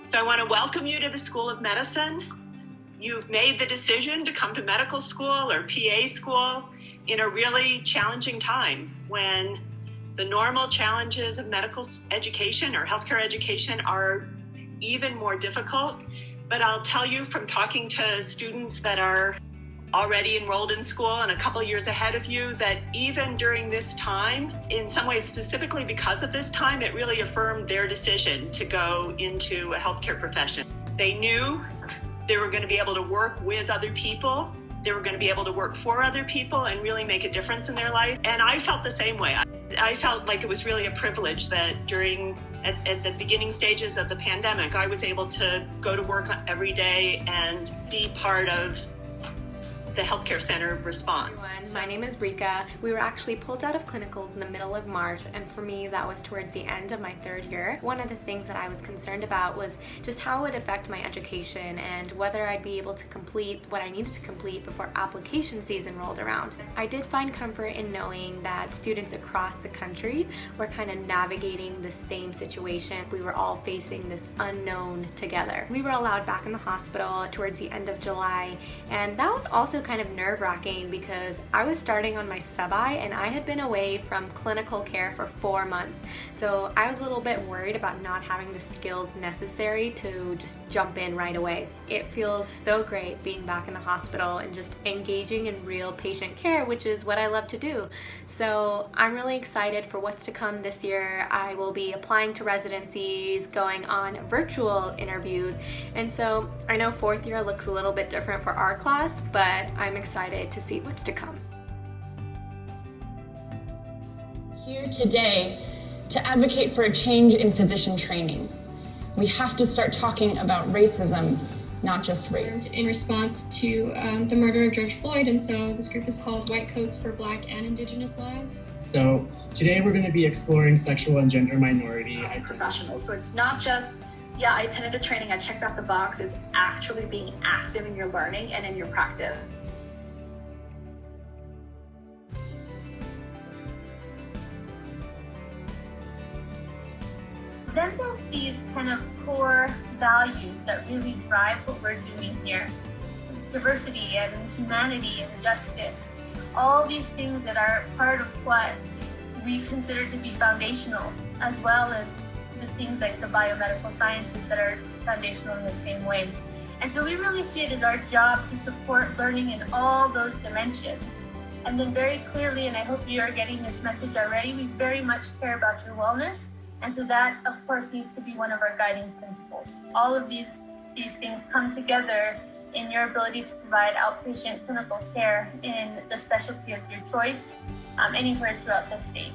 So I want to welcome you to the School of Medicine. You've made the decision to come to medical school or PA school in a really challenging time when the normal challenges of medical education or healthcare education are even more difficult. But I'll tell you from talking to students that are already enrolled in school and a couple years ahead of you that even during this time, in some ways specifically because of this time, it really affirmed their decision to go into a healthcare profession. They knew they were going to be able to work with other people, they were going to be able to work for other people and really make a difference in their life. And I felt the same way. I felt like it was really a privilege that at the beginning stages of the pandemic, I was able to go to work every day and be part of the healthcare center response. My name is Rika. We were actually pulled out of clinicals in the middle of March, and for me that was towards the end of my third year. One of the things that I was concerned about was just how it would affect my education and whether I'd be able to complete what I needed to complete before application season rolled around. I did find comfort in knowing that students across the country were kind of navigating the same situation. We were all facing this unknown together. We were allowed back in the hospital towards the end of July, and that was also kind of nerve-wracking because I was starting on my sub-I and I had been away from clinical care for 4 months. So I was a little bit worried about not having the skills necessary to just jump in right away. It feels so great being back in the hospital and just engaging in real patient care, which is what I love to do. So I'm really excited for what's to come this year. I will be applying to residencies, going on virtual interviews, and so I know fourth year looks a little bit different for our class, but I'm excited to see what's to come. Here today to advocate for a change in physician training. We have to start talking about racism, not just race. In response to the murder of George Floyd, and so this group is called White Coats for Black and Indigenous Lives. So today we're going to be exploring sexual and gender minority professionals. So it's not just, yeah, I attended a training, I checked off the box. It's actually being active in your learning and in your practice. Then there's these kind of core values that really drive what we're doing here. Diversity and humanity and justice. All these things that are part of what we consider to be foundational, as well as the things like the biomedical sciences that are foundational in the same way. And so we really see it as our job to support learning in all those dimensions. And then very clearly, and I hope you are getting this message already, we very much care about your wellness. And so that, of course, needs to be one of our guiding principles. All of these things come together in your ability to provide outpatient clinical care in the specialty of your choice, anywhere throughout the state.